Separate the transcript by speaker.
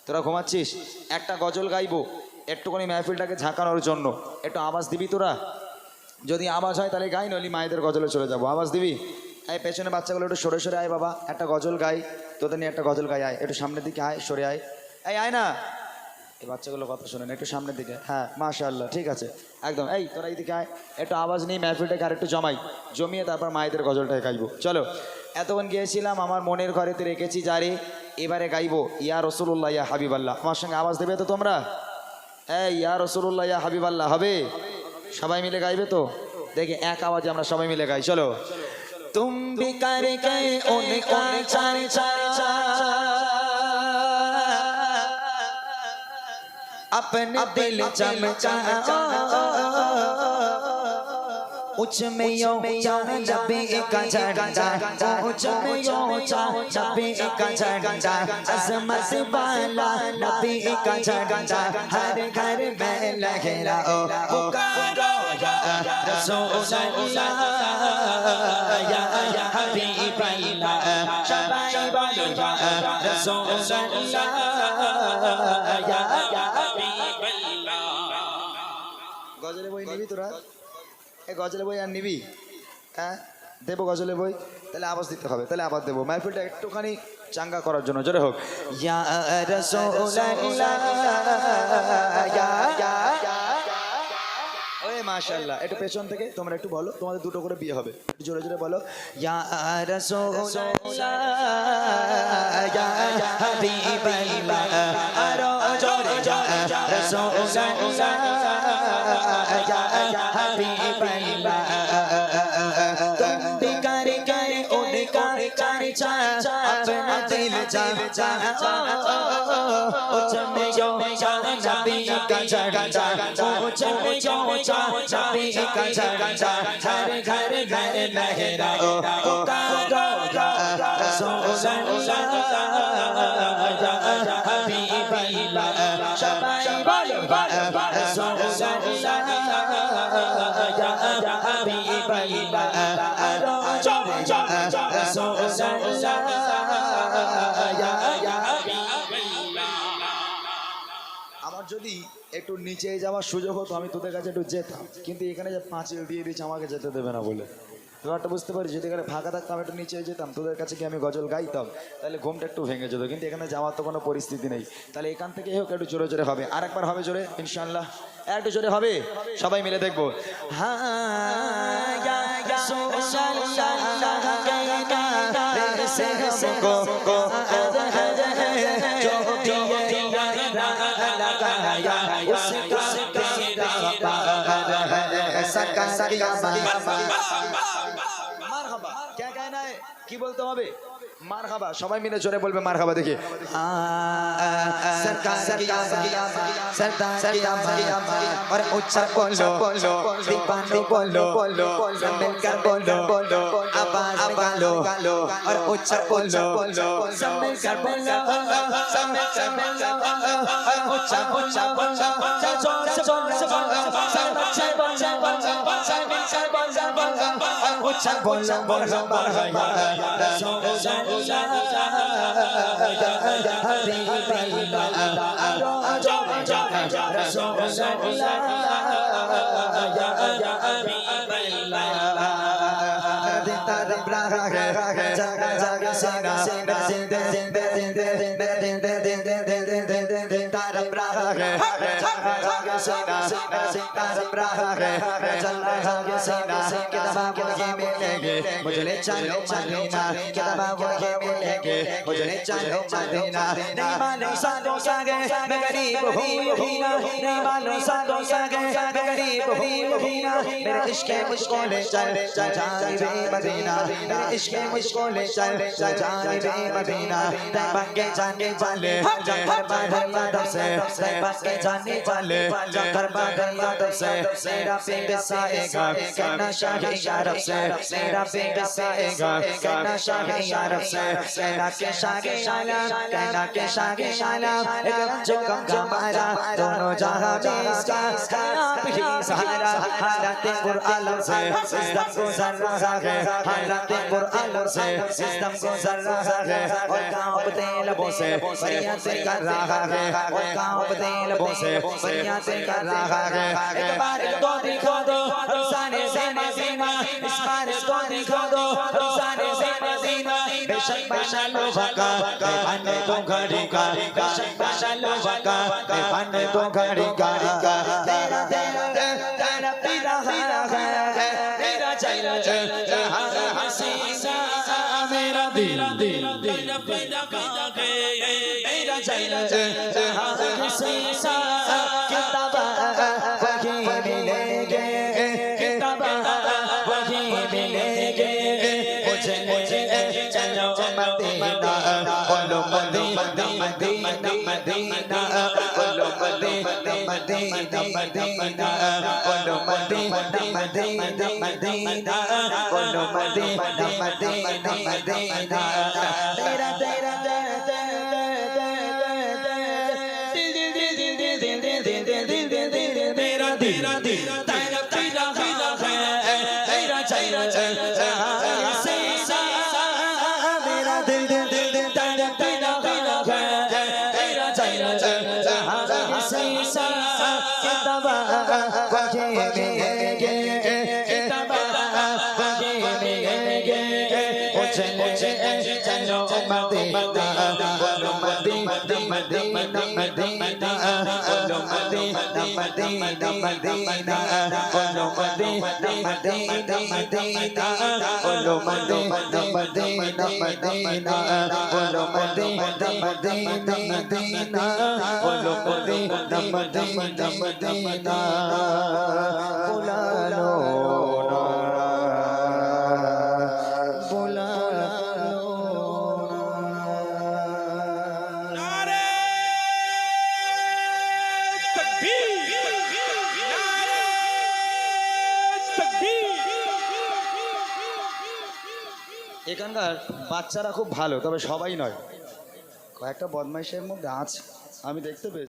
Speaker 1: তোরা ঘুমাচ্ছিস? একটা গজল গাইবো একটুখানি মেহফিলটাকে ঝাঁকানোর জন্য, একটু আওয়াজ দিবি তোরা? যদি আওয়াজ হয় তাহলে গাই, নইলে মায়েদের গজলে চলে যাবো। আওয়াজ দিবি? এই পেছনে বাচ্চাগুলো একটু সরে সরে আয় বাবা, একটা গজল গাই, তোদের নিয়ে একটা গজল গাই। আয় একটু সামনের দিকে আয়, সরে আয়, এই আয় না, এই বাচ্চাগুলো কথা শোনে না, একটু সামনের দিকে। হ্যাঁ মাশাআল্লাহ, ঠিক আছে একদম। এই তোরা এইদিকে আয়, একটু আওয়াজ নিয়ে মেহফিলটাকে আর একটু জমিয়ে তারপর মায়েদের গজলটাকে গাইবো। চলো, এতক্ষণ গিয়েছিলাম আমার মনের ঘরেতে রেখেছি যারে, এবারে গাইবো ইয়া রসুল্লাহ ইয়া হাবিবাল্লাহ। আমার সঙ্গে আওয়াজ দেবে তো তোমরা? এই ইয়া রসুল্লাহ ইয়া হাবিবাল্লাহ হবে? সবাই মিলে গাইবে তো? দেখে এক আওয়াজে আমরা সবাই মিলে গাই। চলো। তুম ভি করকে উনকা চর্চা अपने दिल चमका उच्च में यो नबी का झंडा, उच्च में यो नबी का झंडा, अज़मत वाला नबी का झंडा, हर घर में लहराओ पुकारो या रसूल अल्लाह या हबीब अल्लाह, सबाई बोलो या रसूल अल्लाह या हबीब अल्लाह। गजले বই নিবি তোরা? এই গজলে বই আর নিবি? হ্যাঁ দেবো গজলে বই, তাহলে আওয়াজ দিতে হবে, তাহলে আবার দেবো মাহফিলটা একটুখানি চাঙ্গা করার জন্য। জোরে হোক ইয়া রাসূলুল্লাহ ইয়া ওরে মাশাআল্লাহ। একটু পেছন থেকে তোমরা একটু বলো, তোমাদের দুটো করে বিয়ে হবে, একটু জোরে জোরে বলো ইয়া রাসূলুল্লাহ ইয়া হাবিবাল্লাহ, আরো জোরে ইয়া রাসূলুল্লাহ ইয়া হাবিবাল্লাহ। तुम भी कर गए उनका चर्चा अपना दिल चमचा, उच्च में यो नबी का झंडा, उच्च में यो नबी का झंडा, हर घर घर लहराओ पुकारो या रसूलल्लाह या हबीब अल्लाह, सबाई बोलो या रसूलल्लाह या हबीब अल्लाह, आरो जोरे या रसूलल्लाह या हबीब अल्लाह। আমার যদি একটু নিচে যাওয়ার সুযোগ হতো আমি তোদের কাছে একটু যেতাম, কিন্তু এখানে যে পাঁচিল দিয়ে দিয়েছে আমাকে যেতে দেবে না বলে, ব্যাপারটা বুঝতে পারি। যদি এখানে ফাঁকা থাকতাম একটু নিচে যেতাম, তোদের কাছে কি আমি গজল গাইতাম, তাহলে ঘুমটা একটু ভেঙে যেত, কিন্তু এখানে যাওয়ার তো কোনো পরিস্থিতি নেই। তাহলে এখান থেকে হোক একটু জোরে জোরে হবে, আর একবার হবে জোরে ইনশাআল্লাহ, একটু জোরে হবে, সবাই মিলে দেখবো। হ্যাঁ মারহাবা, क्या कहना है, কি বলতে হবে? মারহাবা, সবাই মিলে জোরে বলবে মারহাবা। দেখি और उच्चा बोलो दीवाने बोलो मिलकर बोलो आवाज निकालो और उच्चा बोलो सब मिलकर बोलो उच्चा उच्चा जोर से बोलो सब अच्छे बोलो सब मिलकर बोलो उच्चा बोलो मारहाबा रसूलल्लाह या हबीब अल्लाह, आरो जोरे या रसूलल्लाह या हबीब अल्लाह। दिता रब्रा जग जग सीना जिंदे जिंदे जिंदे जिंदे जिंदे तारा रब्रा जग जग सीना तारा रब्रा चलना जग सीना किताबा मुझे मिलेंगे मुझे ले चलो मदीना, किताबा मुझे मिलेंगे मुझे ले चलो मदीना। नहीं मानो सादों सागे मैं गरीब हूँ भीना, नहीं मानो सादों सागे मैं गरीब हूँ भीना, मेरे इश्क़ मुझको ले चल जानिबे मदीना, मेरे इश्क़ मुझको ले चल जानिबे मदीना। तैयबा के जाने वाले हर बार यादों से तैयबा के जाने वाले चक्कर बगैया तो से मेरा पेट साएगा कहना शाही यारब से मेरा पेट साएगा कहना शाही यारब से कहना के शागे शाला कहना के शागे शाला जो गंगा मारा दोनों जहां में इसका आप ही सहारा हालत कुरान से सिस्टम को जर रहा है हालत कुरान से सिस्टम को जर रहा है और कांपते लबों से फरियाद कर रहा है और कांपते लबों से फरियाद कर रहा है एक बार दो दिखा दो रमजाने से मदीना इस बार इसको दिखा दो रमजाने से मदीना बेशक बशा लोहा का बने तो घड़ी का बेशक बशा लोहा का बने तो घड़ी का तेरा तेरा तेरा पीरा है मेरा चैला हसीना मेरा दिल तेरा पीरा है मेरा चैला हसीना किताब वही मिलेंगे किताब वही मिलेंगे मुझे चलो मदीना बोलो मदीना मदीना मदीना बोलो मदीना मदीना मदीना बोलो मदीना मदीना मदीना बोलो मदीना मदीना मदीना तेरा तेरा मेरा तेरा तेरा पीरा है मेरा चैला मेरा दिल तेरा पीरा है मेरा चैला किताब वही मिलेंगे किताब वही मिलेंगे मुझे चलो मदीना बोलो मदीना मदीना मदीना बोलो मदीना मदीना मदीना बोलो मदीना मदीना मदीना बोलो मदीना मदीना मदीना बोलो मदीना मदीना मदीना बोलो मदीना मदीना मदीना बुला लो এখানকার বাচ্চারা খুব ভালো তবে সবাই নয় কয়েকটা বদমাইশের মধ্যে আছে আমি দেখতে পেয়েছি